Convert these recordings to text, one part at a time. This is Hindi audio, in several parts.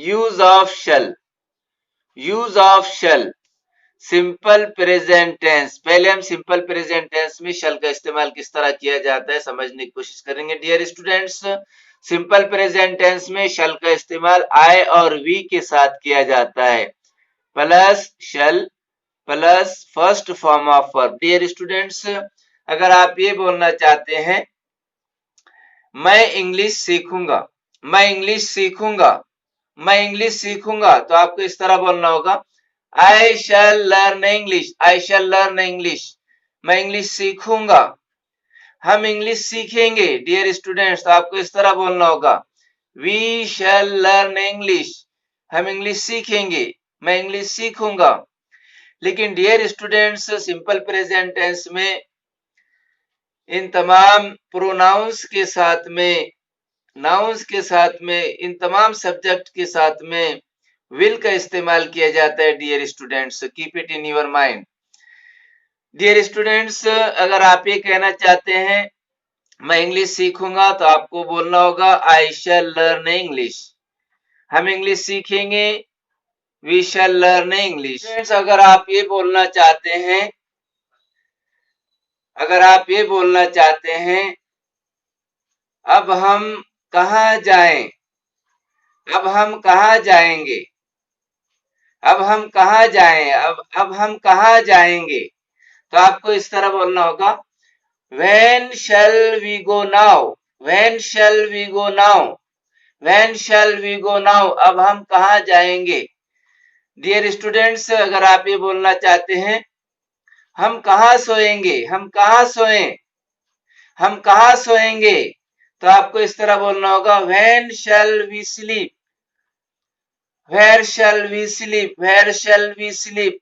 Use of shall, use of shall, simple present tense. पहले हम सिंपल प्रेजेंट टेंस में शल का इस्तेमाल किस तरह किया जाता है समझने की कोशिश करेंगे। Dear students, simple present tense में शल का इस्तेमाल आई और वी के साथ किया जाता है, plus shall plus first form of verb. Dear students, अगर आप ये बोलना चाहते हैं मैं इंग्लिश सीखूंगा, मैं इंग्लिश सीखूंगा, मैं इंग्लिश सीखूंगा, तो आपको इस तरह बोलना होगा I shall learn English, I shall learn English, मैं इंग्लिश सीखूंगा। हम इंग्लिश सीखेंगे डियर स्टूडेंट्स, तो आपको इस तरह बोलना होगा वी शैल लर्न इंग्लिश, हम इंग्लिश सीखेंगे, मैं इंग्लिश सीखूंगा। लेकिन dear students, simple present tense में इन तमाम प्रोनाउंस के साथ में, नाउंस के साथ में, इन तमाम सब्जेक्ट के साथ में विल का इस्तेमाल किया जाता है। Dear students, keep it in your mind. Dear students, अगर आप ये कहना चाहते हैं मैं इंग्लिश सीखूंगा, तो आपको बोलना होगा आई शैल लर्न इंग्लिश, हम इंग्लिश सीखेंगे, we shall learn English. Friends, अगर आप ये बोलना चाहते हैं, अगर आप ये बोलना चाहते हैं अब हम कहाँ जाएं, अब हम कहाँ जाएंगे, अब हम कहाँ जाएं, अब हम कहाँ जाएंगे, तो आपको इस तरह बोलना होगा when shall we go now, when shall we go now, when shall we go now, अब हम कहाँ जाएंगे। डियर स्टूडेंट्स, अगर आप ये बोलना चाहते हैं हम कहाँ सोएंगे, हम कहाँ सोएं, हम कहाँ सोएंगे, तो आपको इस तरह बोलना होगा when shall we sleep, where shall we sleep, where shall we sleep,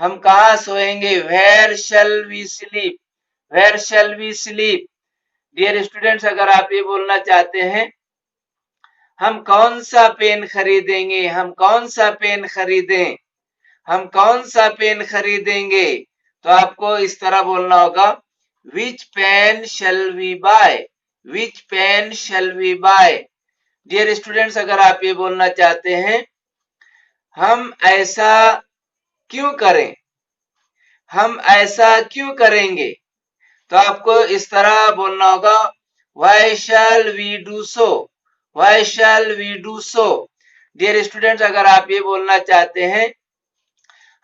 हम कहाँ सोएंगे, where shall we sleep, where shall we sleep। Dear students, अगर आप ये बोलना चाहते हैं हम कौन सा पेन खरीदेंगे, हम कौन सा पेन खरीदें, हम कौन सा पेन खरीदेंगे, तो आपको इस तरह बोलना होगा which pen shall we buy, which pen shall we buy। Dear students, अगर आप ये बोलना चाहते हैं हम ऐसा क्यों करें, हम ऐसा क्यों करेंगे, तो आपको इस तरह बोलना होगा why shall we do so, why shall we do so। Dear students, अगर आप ये बोलना चाहते हैं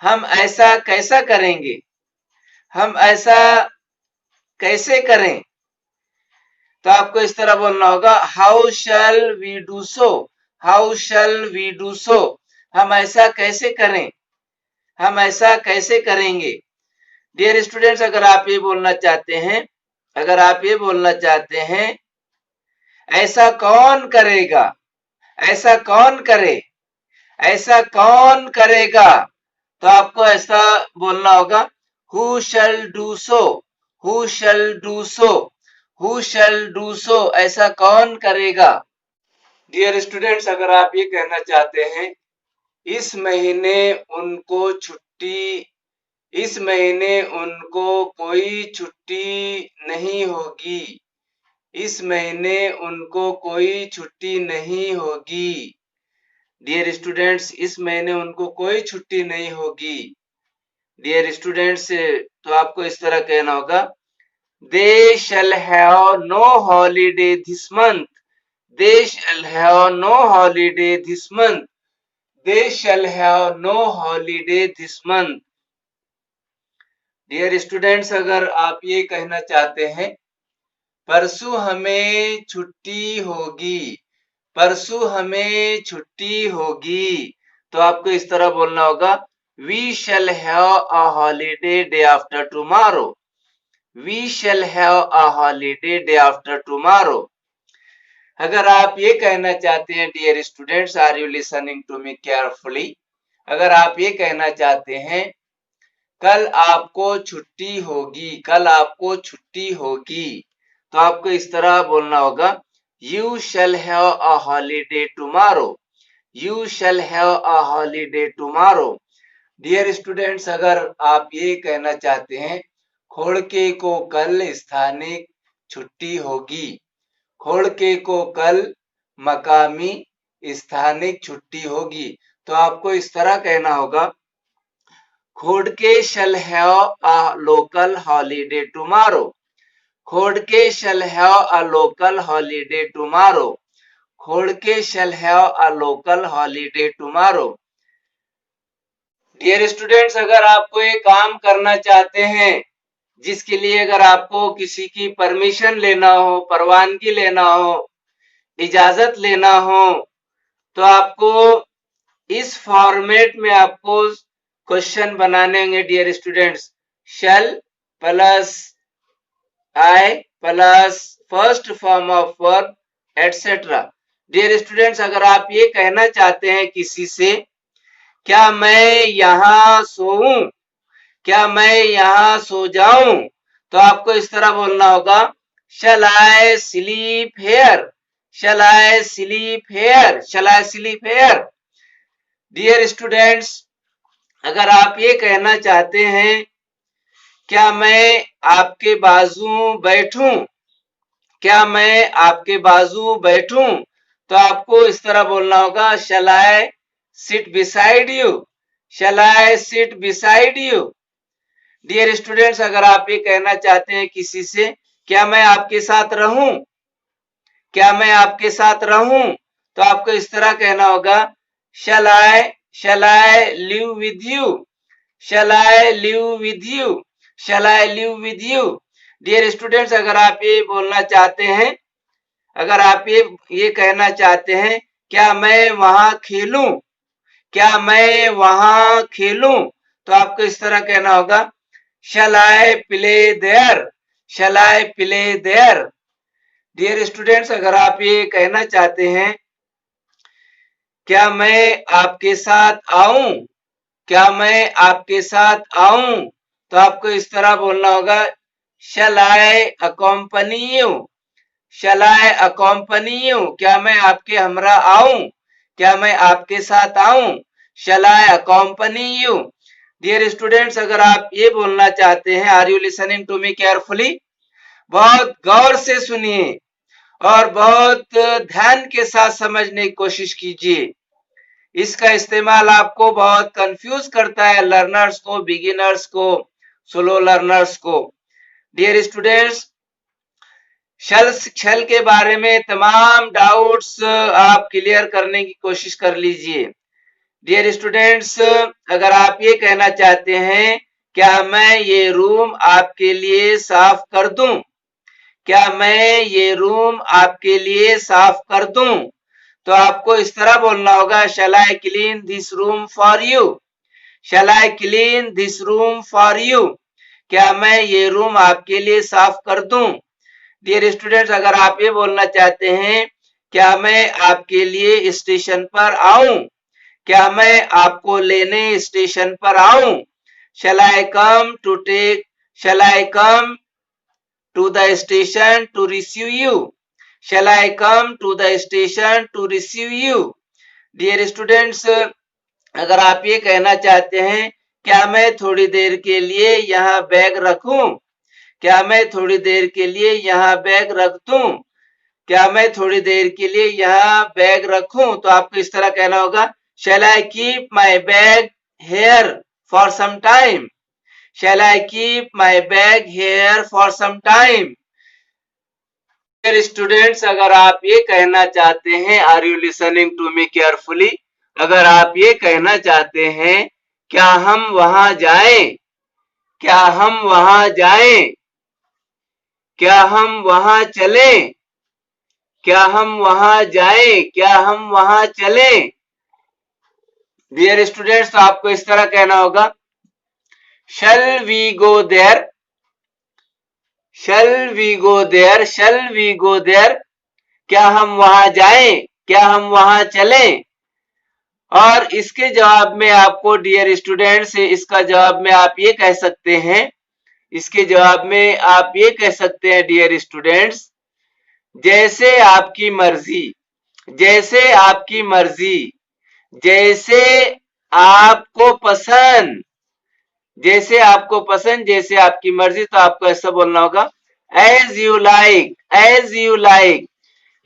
हम ऐसा कैसा करेंगे, हम ऐसा कैसे करें, तो आपको इस तरह बोलना होगा how shall we do so, how shall we do so, हम ऐसा कैसे करें, हम ऐसा कैसे करेंगे। डियर स्टूडेंट्स, अगर आप ये बोलना चाहते हैं, अगर आप ये बोलना चाहते हैं ऐसा कौन करेगा, ऐसा कौन करे, ऐसा कौन करेगा, तो आपको ऐसा बोलना होगा who shall do so, who shall do so, who shall do so, ऐसा कौन करेगा। डियर स्टूडेंट्स, अगर आप ये कहना चाहते हैं इस महीने उनको छुट्टी, इस महीने उनको कोई छुट्टी नहीं होगी, इस महीने उनको कोई छुट्टी नहीं होगी। डियर स्टूडेंट्स, इस महीने उनको कोई छुट्टी नहीं होगी। डियर स्टूडेंट्स, तो आपको इस तरह कहना होगा they shall have no holiday this month, they shall have no holiday this month, they shall have no holiday this month. Dear students, अगर आप ये कहना चाहते हैं परसों हमें छुट्टी होगी, परसों हमें छुट्टी होगी, तो आपको इस तरह बोलना होगा we shall have a holiday day after tomorrow, we shall have a holiday day after tomorrow। अगर आप ये कहना चाहते हैं dear students, are you listening to me carefully, अगर आप ये कहना चाहते हैं कल आपको छुट्टी होगी, कल आपको छुट्टी होगी, तो आपको इस तरह बोलना होगा you shall have a holiday tomorrow, you shall have a holiday tomorrow। Dear students, अगर आप ये कहना चाहते हैं खोड़के को कल स्थानिक छुट्टी होगी, खोड़के को कल मकामी स्थानिक छुट्टी होगी। तो आपको इस तरह कहना होगा, खोड़के shall have a local holiday tomorrow. खोड़के shall have a local holiday tomorrow. खोड़के shall have a local holiday tomorrow. Dear students, अगर आप कोई काम करना चाहते हैं जिसके लिए अगर आपको किसी की परमिशन लेना हो, परवानगी लेना हो, इजाजत लेना हो, तो आपको इस फॉर्मेट में आपको क्वेश्चन बनाने होंगे dear students. Shall plus I plus first form of verb etcetera. Dear students, अगर आप ये कहना चाहते हैं किसी से, क्या मैं यहां सोऊं, क्या मैं यहां सो जाऊं, तो आपको इस तरह बोलना होगा, shall I sleep here, shall I sleep here, shall I sleep here. Dear students, अगर आप ये कहना चाहते हैं, क्या मैं आपके बाजू बैठूं, क्या मैं आपके बाजू बैठूं, तो आपको इस तरह बोलना होगा, shall I sit beside you, shall I sit beside you. Dear students, अगर आप ये कहना चाहते हैं किसी से, क्या मैं आपके साथ रहूं, क्या मैं आपके साथ रहूं, तो आपको इस तरह कहना होगा, shall I live with you, shall I live with you, shall I live with you. Dear students, अगर आप ये बोलना चाहते हैं, अगर आप ये कहना चाहते हैं, क्या मैं वहां खेलूं, क्या मैं वहां खेलूं, तो आपको इस तरह कहना होगा, shall I play there, shall I play there. Dear students, अगर आप ये कहना चाहते हैं, क्या मैं आपके साथ आऊं, क्या मैं आपके साथ आऊं, तो आपको इस तरह बोलना होगा, shall I accompany you, shall I accompany you, क्या मैं आपके हमरा आऊं, क्या मैं आपके साथ आऊं, shall I accompany you. Dear students, अगर आप ये बोलना चाहते हैं, are you listening to me carefully, बहुत गौर से सुनिए और बहुत ध्यान के साथ समझने की कोशिश कीजिए। इसका इस्तेमाल आपको बहुत कंफ्यूज करता है, लर्नर्स को, बिगिनर्स को, स्लो लर्नर्स को। डियर स्टूडेंट्स, शैल के बारे में तमाम डाउट्स आप क्लियर करने की कोशिश कर लीजिए। डियर स्टूडेंट्स, अगर आप ये कहना चाहते हैं, क्या मैं ये रूम आपके लिए साफ कर दूं, क्या मैं ये रूम आपके लिए साफ कर दूं, तो आपको इस तरह बोलना होगा, shall I clean this room for you, shall I clean this room for you, क्या मैं ये रूम आपके लिए साफ कर दूं। डियर स्टूडेंट्स, अगर आप ये बोलना चाहते हैं, क्या मैं आपके लिए स्टेशन पर आऊं, क्या मैं आपको लेने स्टेशन पर आऊं, shall I come to take, shall I come to the station to receive you, shall I come to the station to receive you. Dear students, अगर आप ये कहना चाहते हैं, क्या मैं थोड़ी देर के लिए यहाँ बैग रखूं, क्या मैं थोड़ी देर के लिए यहाँ बैग रख दूं, क्या मैं थोड़ी देर के लिए यहाँ बैग रखूं, तो आपको इस तरह कहना होगा, shall I keep my bag here for some time, shall I keep my bag here for some time. Dear students, अगर आप ये कहना चाहते हैं, are you listening to me carefully, अगर आप ये कहना चाहते हैं, क्या हम वहां जाएं, क्या हम वहां जाएं, क्या हम वहां चलें, क्या हम वहां जाएं, क्या हम वहां चलें। डियर स्टूडेंट्स, तो आपको इस तरह कहना होगा, shall we go there, shall we go there, shall we go there, क्या हम वहां जाएं, क्या हम वहां चलें। और इसके जवाब में आपको डियर स्टूडेंट्स, इसका जवाब में आप ये कह सकते हैं, इसके जवाब में आप ये कह सकते हैं डियर स्टूडेंट्स, जैसे आपकी मर्जी, जैसे आपकी मर्जी, जैसे आपको पसंद, जैसे आपको पसंद, जैसे आपकी मर्जी, तो आपको ऐसा बोलना होगा, as you like, as you like,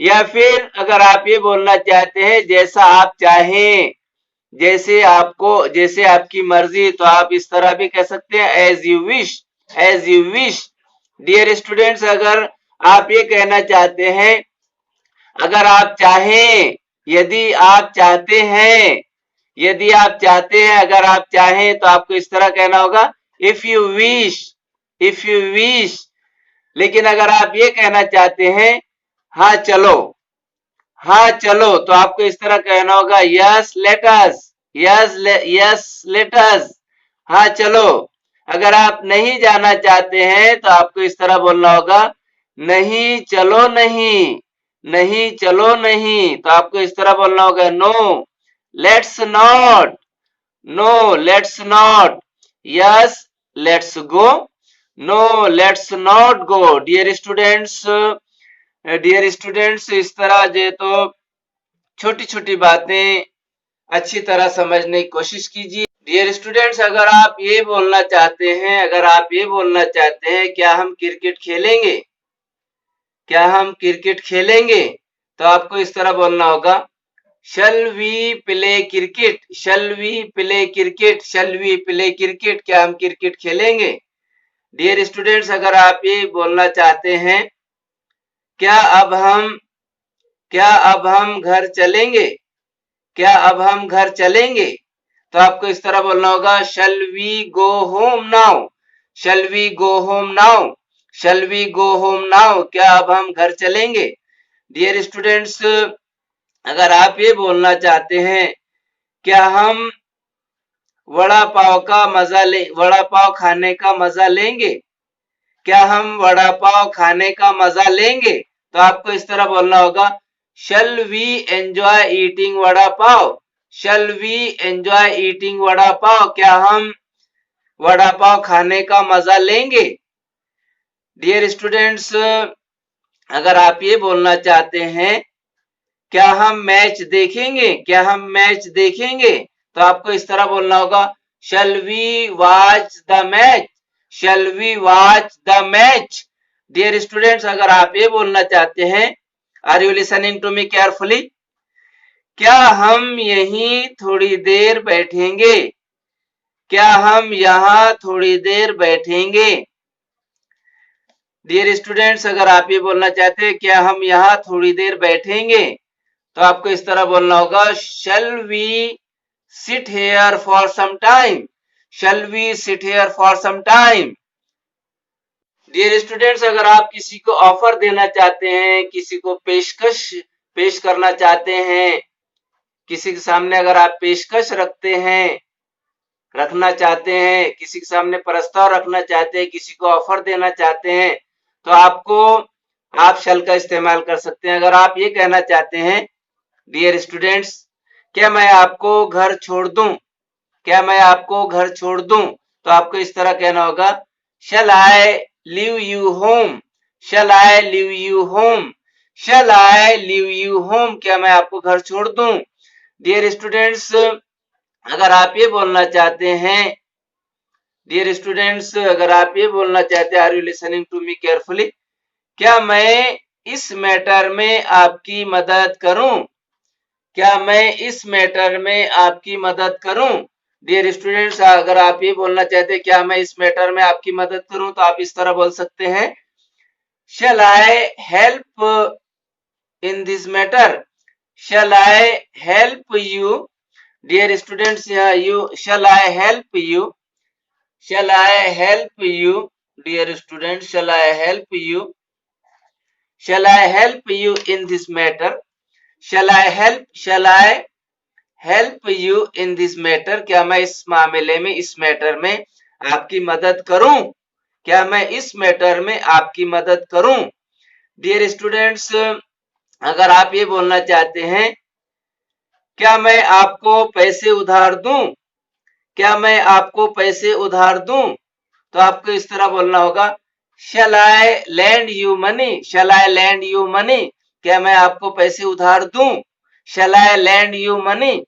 या फिर अगर आप ये बोलना चाहते हैं जैसा आप चाहें, जैसे आपकी मर्जी, तो आप इस तरह भी कह सकते हैं as you wish, as you wish. Dear students, अगर आप ये कहना चाहते हैं अगर आप चाहें, यदि आप चाहते हैं, यदि आप चाहते हैं, अगर आप चाहें, तो आपको इस तरह कहना होगा if you wish, if you wish. लेकिन अगर आप ये कहना चाहते हैं हाँ चलो, हाँ चलो, तो आपको इस तरह कहना होगा yes let us, yes let us, हाँ चलो। अगर आप नहीं जाना चाहते हैं तो आपको इस तरह बोलना होगा नहीं चलो नहीं, नहीं चलो नहीं, तो आपको इस तरह बोलना होगा no let's not, no let's not, yes let's go, no let's not go. Dear students, dear students, इस तरह जो तो छोटी छोटी बातें अच्छी तरह समझने की कोशिश कीजिए। डियर स्टूडेंट्स, अगर आप ये बोलना चाहते हैं, अगर आप ये बोलना चाहते हैं क्या हम क्रिकेट खेलेंगे, क्या हम क्रिकेट खेलेंगे, तो आपको इस तरह बोलना होगा shall we play cricket, shall we play cricket, shall we play cricket, क्या हम क्रिकेट खेलेंगे। डियर स्टूडेंट्स, अगर आप ये बोलना चाहते हैं क्या अब हम घर चलेंगे, क्या अब हम घर चलेंगे, तो आपको इस तरह बोलना होगा shall we go home now, shall we go home now, shall we go home now, क्या अब हम घर चलेंगे। डियर स्टूडेंट्स, अगर आप ये बोलना चाहते हैं क्या हम वड़ा पाव का मजा ले, वड़ा पाव खाने का मजा लेंगे, क्या हम वड़ा पाव खाने का मजा लेंगे, तो आपको इस तरह बोलना होगा shall we enjoy eating vada pav, shall we enjoy eating vada pav, क्या हम वड़ा पाव खाने का मजा लेंगे। डियर स्टूडेंट्स, अगर आप ये बोलना चाहते हैं क्या हम मैच देखेंगे, क्या हम मैच देखेंगे, तो आपको इस तरह बोलना होगा shall we watch the match, shall we watch the match. Dear students, अगर आप ये बोलना चाहते हैं are you listening to me carefully, क्या हम यहीं थोड़ी देर बैठेंगे, क्या हम यहाँ थोड़ी देर बैठेंगे। डियर स्टूडेंट्स, अगर आप ये बोलना चाहते हैं क्या हम यहाँ थोड़ी देर बैठेंगे, तो आपको इस तरह बोलना होगा shall we sit here for some time, shall we sit here for some time. Dear students, अगर आप किसी को ऑफर देना चाहते हैं, किसी को पेशकश पेश करना चाहते हैं, किसी के सामने अगर आप पेशकश रखना चाहते हैं, किसी के सामने प्रस्ताव रखना चाहते हैं, किसी को ऑफर देना चाहते हैं, तो आप शल का इस्तेमाल कर सकते हैं। अगर आप ये कहना चाहते हैं डियर स्टूडेंट्स क्या मैं आपको घर छोड़ दूं, क्या मैं आपको घर छोड़ दूं, तो आपको इस तरह कहना होगा shall I leave you home, shall I leave you home, shall I leave you home, क्या मैं आपको घर छोड़ दूं। डियर स्टूडेंट्स, अगर आप ये बोलना चाहते हैं, डियर स्टूडेंट्स, अगर आप ये बोलना चाहते हैं are you listening to me carefully, क्या मैं इस मैटर में आपकी मदद करूं, क्या मैं इस मैटर में आपकी मदद करूं। डियर स्टूडेंट्स, अगर आप ये बोलना चाहते हैं क्या मैं इस मैटर में आपकी मदद करूं, तो आप इस तरह बोल सकते हैं shall I help in this matter, shall I help you. Dear students, you shall I help you, shall I help you. Dear students, shall I help you, shall I help you in this matter, shall I help you in this matter, क्या मैं इस मामले में, इस मैटर में आपकी मदद करूं, क्या मैं इस मैटर में आपकी मदद करूं। डियर स्टूडेंट्स, अगर आप ये बोलना चाहते हैं क्या मैं आपको पैसे उधार दूं, क्या मैं आपको पैसे उधार दूं, तो आपको इस तरह बोलना होगा shall I lend you money, shall I lend you money, क्या मैं आपको पैसे उधार दूं, shall I lend you money.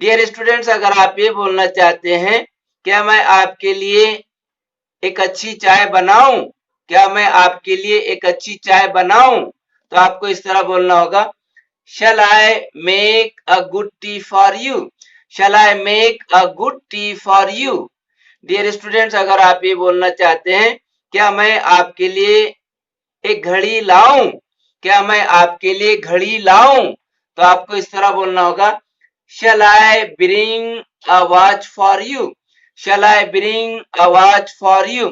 Dear students, अगर आप ये बोलना चाहते हैं क्या मैं आपके लिए एक अच्छी चाय बनाऊं, क्या मैं आपके लिए एक अच्छी चाय बनाऊं, तो आपको इस तरह बोलना होगा, shall I make a good tea for you? shall I make a good tea for you? Dear students, अगर आप ये बोलना चाहते हैं क्या मैं आपके लिए एक घड़ी लाऊं, क्या मैं आपके लिए घड़ी लाऊं, तो आपको इस तरह बोलना होगा, shall I bring a watch for you? shall I bring a watch for you?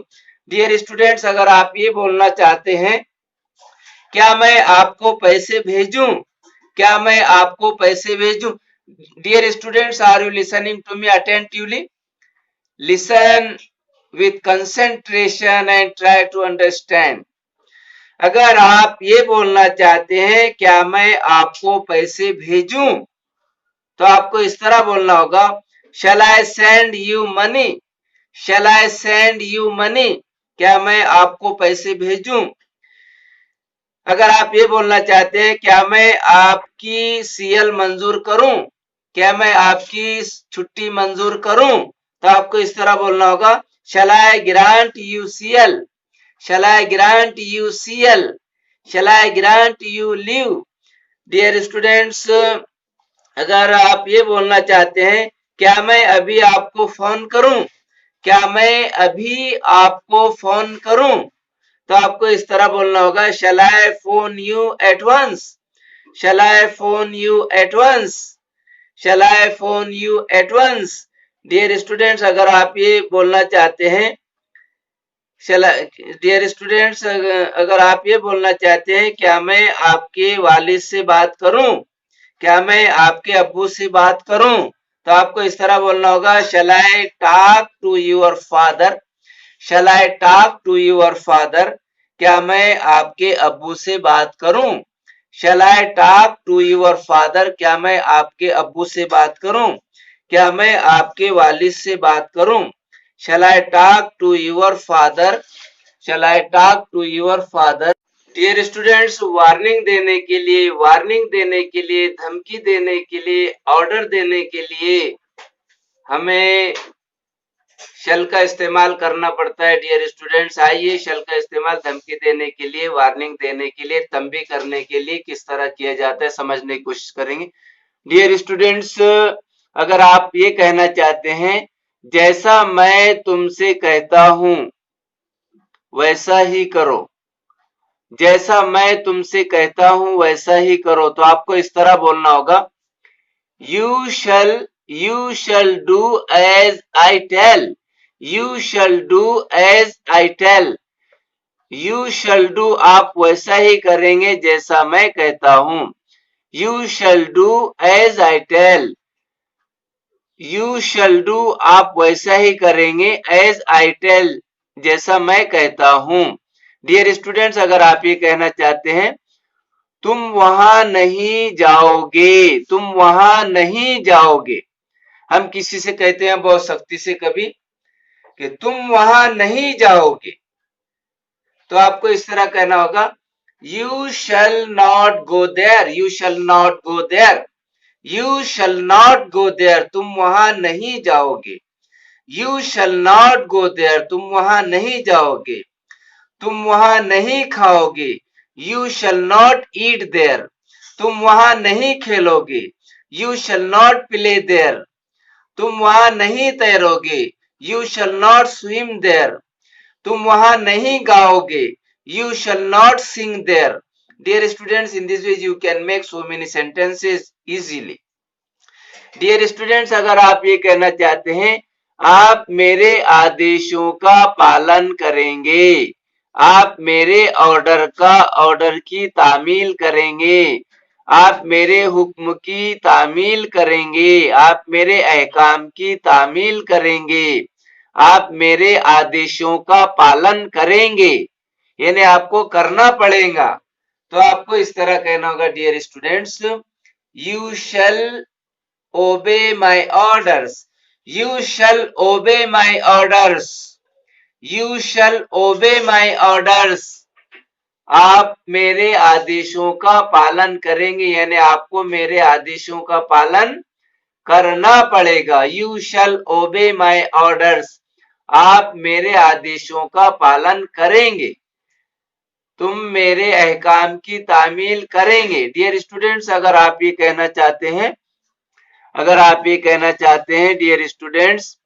Dear students, अगर आप ये बोलना चाहते हैं क्या मैं आपको पैसे भेजूं, क्या मैं आपको पैसे भेजूं? Dear students, are you listening to me attentively? Listen with concentration and try to understand. अगर आप ये बोलना चाहते हैं क्या मैं आपको पैसे भेजूं, तो आपको इस तरह बोलना होगा, shall I send you money? shall I send you money? क्या मैं आपको पैसे भेजूं? अगर आप ये बोलना चाहते हैं क्या मैं आपकी सीएल मंजूर करूं, क्या मैं आपकी छुट्टी मंजूर करूं, तो आपको इस तरह बोलना होगा, shall I grant you CL? shall I grant you CL? shall I grant you leave? Dear students, अगर आप ये बोलना चाहते हैं क्या मैं अभी आपको फोन करूं, क्या मैं अभी आपको फोन करूं, तो आपको इस तरह बोलना होगा, shall I phone you at once? shall I phone you at once? shall I phone you at once? Dear students, अगर आप ये बोलना चाहते हैं डियर स्टूडेंट्स, अगर आप ये बोलना चाहते हैं क्या मैं आपके वालिद से बात करूं, क्या मैं आपके अब्बू से बात करूं, तो आपको इस तरह बोलना होगा, shall I talk to your father? shall I talk to your father? क्या मैं आपके अब्बू से बात करूं? shall I talk to your father? क्या मैं आपके अब्बू से बात करूं? क्या मैं आपके वालिद से बात करूं? shall I talk to your father? shall I talk to your father? Dear students, warning देने के लिए, वार्निंग देने के लिए, धमकी देने के लिए, ऑर्डर देने के लिए हमें शल का इस्तेमाल करना पड़ता है। डियर स्टूडेंट्स, आइए शल का इस्तेमाल धमकी देने के लिए, वार्निंग देने के लिए, तंबी करने के लिए किस तरह किया जाता है समझने की कोशिश करेंगे। डियर स्टूडेंट्स, अगर आप ये कहना चाहते हैं जैसा मैं तुमसे कहता हूं वैसा ही करो, जैसा मैं तुमसे कहता हूं वैसा ही करो, तो आपको इस तरह बोलना होगा, you shall do as I tell, you shall do as I tell, you shall do आप वैसा ही करेंगे जैसा मैं कहता हूं, you shall do as I tell, you shall do आप वैसा ही करेंगे as I tell जैसा मैं कहता हूं। डियर स्टूडेंट्स, अगर आप ये कहना चाहते हैं तुम वहां नहीं जाओगे, तुम वहां नहीं जाओगे, हम किसी से कहते हैं बहुत सख्ती से कभी कि तुम वहां नहीं जाओगे, तो आपको इस तरह कहना होगा, you shall not go there, you shall not go there, you shall not go there, तुम वहां नहीं जाओगे, you shall not go there, तुम वहां नहीं जाओगे, तुम वहां नहीं खाओगे, you shall not eat there, तुम वहां नहीं खेलोगे, you shall not play there, तुम वहां नहीं तैरोगे, you shall not swim there, तुम वहां नहीं गाओगे, you shall not sing there. Dear students, in this way you can make so many sentences easily. Dear students, अगर आप ये कहना चाहते हैं आप मेरे आदेशों का पालन करेंगे, आप मेरे ऑर्डर की तामील करेंगे, आप मेरे हुक्म की तामील करेंगे, आप मेरे अहकाम की तामील करेंगे, आप मेरे आदेशों का पालन करेंगे, यानी आपको करना पड़ेगा, तो आपको इस तरह कहना होगा, डियर स्टूडेंट्स, यू शैल ओबे माई ऑर्डर्स, यू शैल ओबे माई ऑर्डर्स, यू शैल ओबे माई ऑर्डर्स, आप मेरे आदेशों का पालन करेंगे, यानी आपको मेरे आदेशों का पालन करना पड़ेगा। यू शैल ओबे माई ऑर्डर्स, आप मेरे आदेशों का पालन करेंगे। तुम मेरे अहकाम की तामील करेंगे। डियर स्टूडेंट्स, अगर आप ये कहना चाहते हैं, डियर स्टूडेंट्स,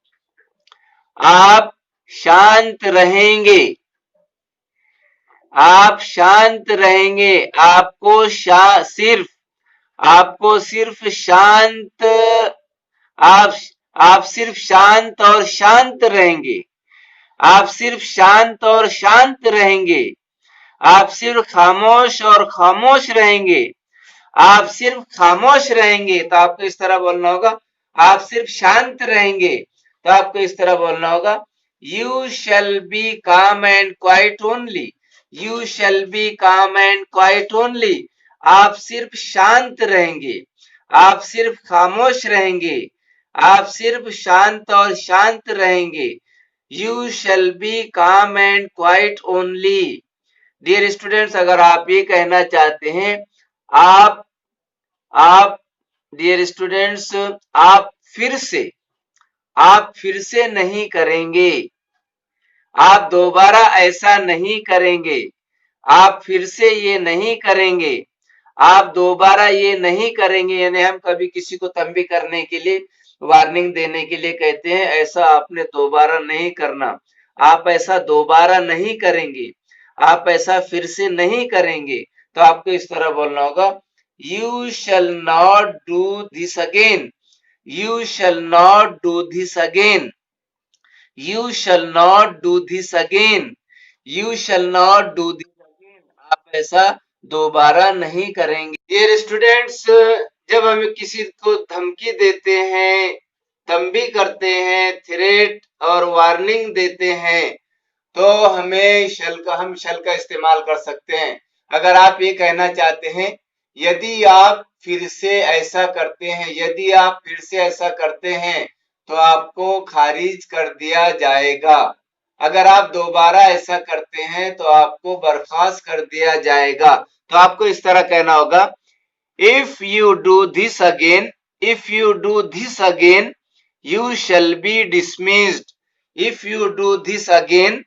आप शांत रहेंगे, आपको सिर्फ शांत, आप आप सिर्फ शांत और शांत रहेंगे, आप सिर्फ शांत और शांत रहेंगे, आप सिर्फ खामोश और खामोश रहेंगे, आप सिर्फ खामोश रहेंगे। तो आपको इस तरह बोलना होगा, आप सिर्फ शांत रहेंगे, तो आपको इस तरह बोलना होगा, you shall be calm and quiet only, you shall be calm and quiet only. आप सिर्फ शांत रहेंगे, आप सिर्फ खामोश रहेंगे, आप सिर्फ शांत और शांत रहेंगे। You shall be calm and quiet only. Dear students, अगर आप ये कहना चाहते हैं, आप डियर स्टूडेंट्स, आप फिर से नहीं करेंगे, आप दोबारा ऐसा नहीं करेंगे, आप फिर से ये नहीं करेंगे, आप दोबारा ये नहीं करेंगे। यानी हम कभी किसी को तंबी करने के लिए, वार्निंग देने के लिए कहते हैं, ऐसा आपने दोबारा नहीं करना, आप ऐसा दोबारा नहीं करेंगे, आप ऐसा फिर से नहीं करेंगे। तो आपको इस तरह बोलना होगा, you shall not do this again, you shall not do this again, you shall not do this again, you shall not do this again. आप ऐसा दोबारा नहीं करेंगे। डियर स्टूडेंट्स, जब हम किसी को धमकी देते हैं, तंबी करते हैं, थ्रेट और वार्निंग देते हैं, तो हम शल का इस्तेमाल कर सकते हैं। अगर आप ये कहना चाहते हैं, यदि आप फिर से ऐसा करते हैं, यदि आप फिर से ऐसा करते हैं तो आपको खारिज कर दिया जाएगा, अगर आप दोबारा ऐसा करते हैं तो आपको बर्खास्त कर दिया जाएगा। तो आपको इस तरह कहना होगा, if you do this again, if you do this again, you shall be dismissed, if you do this again,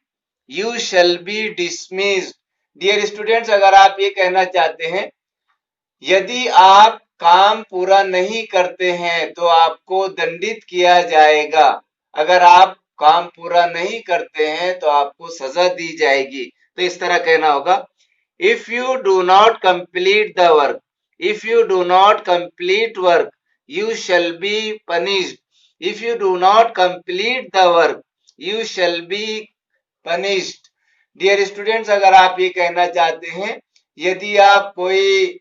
you shall be dismissed. Dear students, अगर आप ये कहना चाहते हैं, यदि आप काम पूरा नहीं करते हैं तो आपको दंडित किया जाएगा, अगर आप काम पूरा नहीं करते हैं तो आपको सजा दी जाएगी। तो इस तरह कहना होगा, if you do not complete the work, if you do not complete work, you shall be punished, if you do not complete the work, you shall be punished. Dear students, अगर आप ये कहना चाहते हैं, यदि आप कोई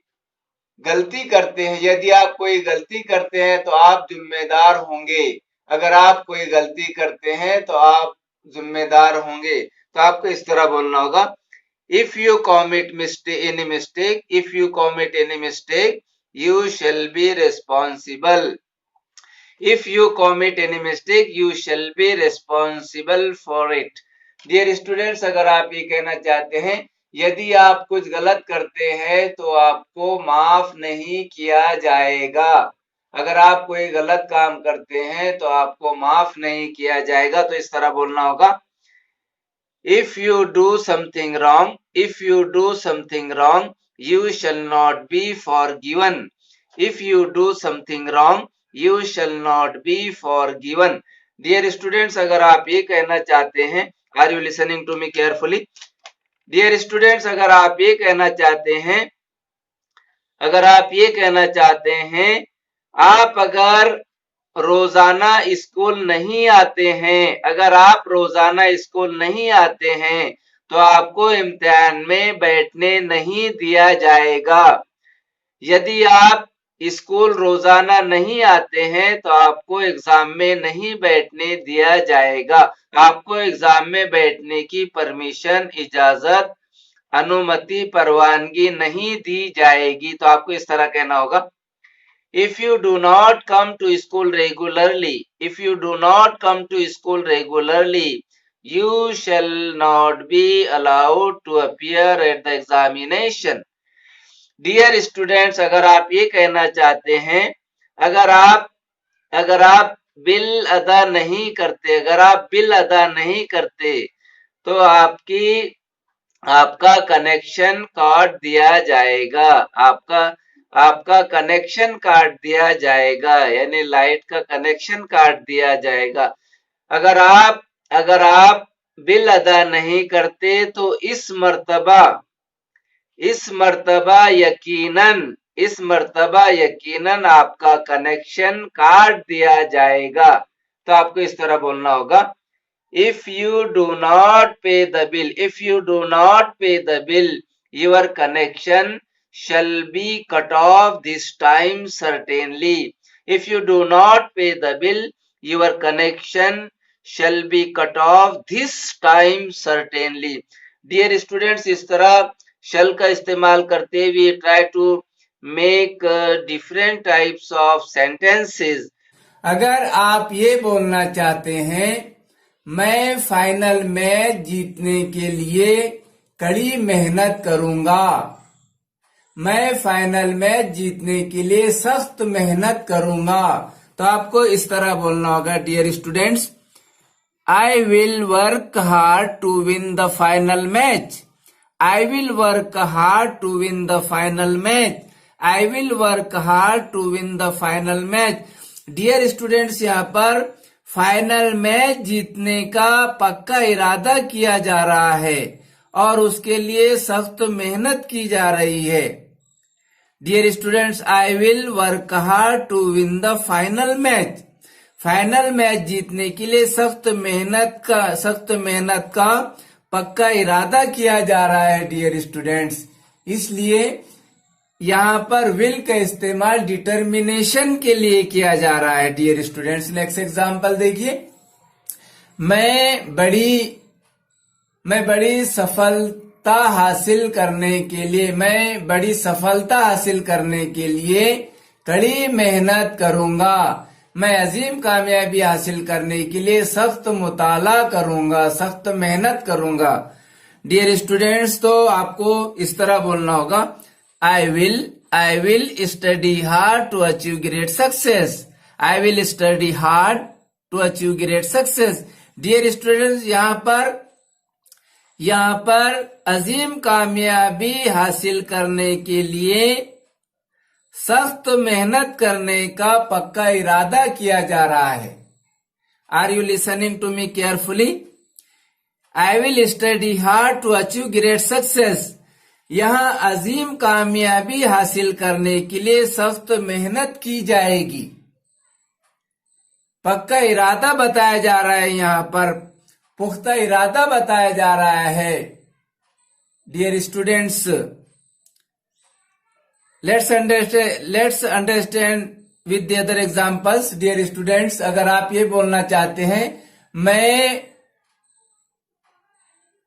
गलती करते हैं, यदि आप कोई गलती करते हैं तो आप जिम्मेदार होंगे, अगर आप कोई गलती करते हैं तो आप जिम्मेदार होंगे। तो आपको इस तरह बोलना होगा, if you commit any mistake, if you commit any mistake, you shall be responsible, if you commit any mistake, you shall be responsible for it. Dear students, अगर आप ये कहना चाहते हैं, यदि आप कुछ गलत करते हैं तो आपको माफ नहीं किया जाएगा, अगर आप कोई गलत काम करते हैं तो आपको माफ नहीं किया जाएगा। तो इस तरह बोलना होगा, if you do something wrong, if you do something wrong, you shall not be forgiven, if you do something wrong, you shall not be forgiven. Dear students, अगर आप ये कहना चाहते हैं, are you listening to me carefully? Dear students, अगर आप ये कहना चाहते हैं, अगर आप ये कहना चाहते हैं, आप अगर रोजाना स्कूल नहीं आते हैं, अगर आप रोजाना स्कूल नहीं आते हैं तो आपको इम्तिहान में बैठने नहीं दिया जाएगा। यदि आप स्कूल रोजाना नहीं आते हैं तो आपको एग्जाम में नहीं बैठने दिया जाएगा, आपको एग्जाम में बैठने की परमिशन, इजाजत, अनुमति, परवानगी नहीं दी जाएगी। तो आपको इस तरह कहना होगा, if you do not come to school regularly, if you do not come to school regularly, you shall not be allowed to appear at the examination. Dear students, अगर आप ये कहना चाहते हैं, अगर आप बिल अदा नहीं करते, अगर आप बिल अदा नहीं करते तो आपका कनेक्शन काट दिया जाएगा। आपका कनेक्शन काट दिया जाएगा, यानी लाइट का कनेक्शन काट दिया जाएगा। अगर आप बिल अदा नहीं करते तो इस मर्तबा यकीनन आपका कनेक्शन काट दिया जाएगा। तो आपको इस तरह बोलना होगा, if you do not pay the bill, your connection shall be cut off this time certainly. If you do not pay the bill, your connection shall be cut off this time certainly. Dear students, इस तरह shall का इस्तेमाल करते हुए try to make different types of sentences. अगर आप ये बोलना चाहते हैं मैं फाइनल मैच जीतने के लिए कड़ी मेहनत करूंगा, मैं फाइनल मैच जीतने के लिए सख्त मेहनत करूंगा, तो आपको इस तरह बोलना होगा, dear students, I will work hard to win the final match. I will work hard to win the final match. I will work hard to win the final match. Dear students, यहाँ पर फाइनल मैच जीतने का पक्का इरादा किया जा रहा है और उसके लिए सख्त मेहनत की जा रही है। Dear students, I will work hard to win the final match. Final match जीतने के लिए सख्त मेहनत का पक्का इरादा किया जा रहा है डियर स्टूडेंट्स। इसलिए यहाँ पर विल का इस्तेमाल डिटर्मिनेशन के लिए किया जा रहा है डियर स्टूडेंट्स। नेक्स्ट एग्जांपल देखिए, मैं बड़ी सफलता हासिल करने के लिए कड़ी मेहनत करूंगा। मैं अजीम कामयाबी हासिल करने के लिए सख्त मुताला करूंगा, सख्त मेहनत करूंगा। डियर स्टूडेंट्स, तो आपको इस तरह बोलना होगा, I will study hard to achieve great success. I will study hard to achieve great success. Dear students, यहाँ पर अजीम कामयाबी हासिल करने के लिए सख्त मेहनत करने का पक्का इरादा किया जा रहा है। Are you listening to me carefully? I will study hard to achieve great success. यहाँ अजीम कामयाबी हासिल करने के लिए सख्त मेहनत की जाएगी। पक्का इरादा बताया जा रहा है, यहाँ पर पुख्ता इरादा बताया जा रहा है। Dear students, let's understand with the other examples. Dear students, अगर आप ये बोलना चाहते हैं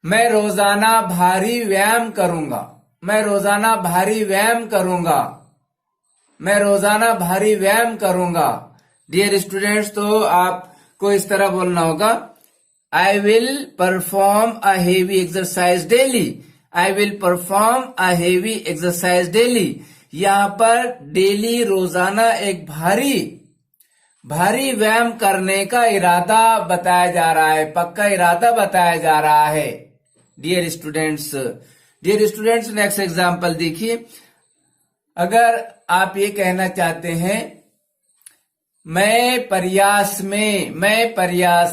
मैं रोजाना भारी व्यायाम करूंगा, मैं रोजाना भारी व्यायाम करूंगा, मैं रोजाना भारी व्यायाम करूंगा। डियर स्टूडेंट्स, तो आपको इस तरह बोलना होगा, I will perform a heavy exercise daily. I will perform a heavy exercise daily. यहाँ पर डेली रोजाना एक भारी व्यायाम करने का इरादा बताया जा रहा है, पक्का इरादा बताया जा रहा है। डियर स्टूडेंट्स, नेक्स्ट एग्जांपल देखिए, अगर आप ये कहना चाहते हैं मैं प्रयास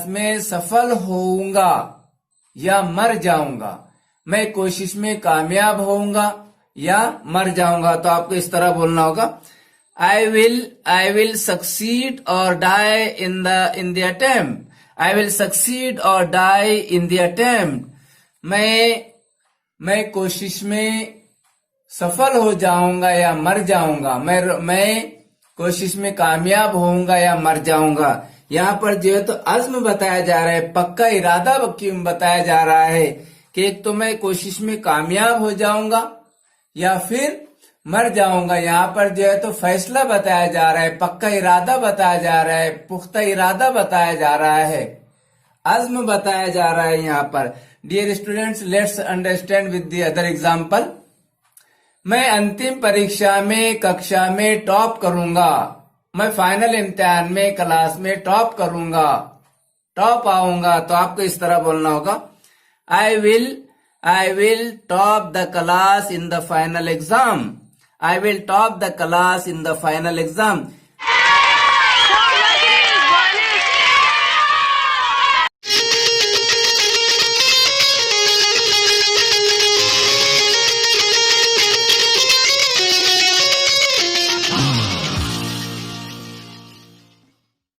में सफल होऊंगा या मर जाऊंगा, मैं कोशिश में कामयाब होऊंगा या मर जाऊंगा, तो आपको इस तरह बोलना होगा, I will succeed or die in the attempt. I will succeed or die in the attempt. मैं कोशिश में सफल हो जाऊंगा या मर जाऊंगा, मैं कोशिश में कामयाब होऊंगा या मर जाऊंगा। यहाँ पर जो है तो अज़्म बताया जा रहा है, पक्का इरादा बताया जा रहा है कि एक तो मैं कोशिश में कामयाब हो जाऊंगा या फिर मर जाऊंगा। यहाँ पर जो है तो फैसला बताया जा रहा है, पक्का इरादा बताया जा रहा है, पुख्ता इरादा बताया जा रहा है, अज़्म बताया जा रहा है यहाँ पर। Dear students, let's understand with the other example. मैं अंतिम परीक्षा में कक्षा में टॉप करूंगा, मैं फाइनल इम्तिहान में क्लास में टॉप करूंगा, टॉप आऊंगा, तो आपको इस तरह बोलना होगा, I will top the class in the final exam. I will top the class in the final exam.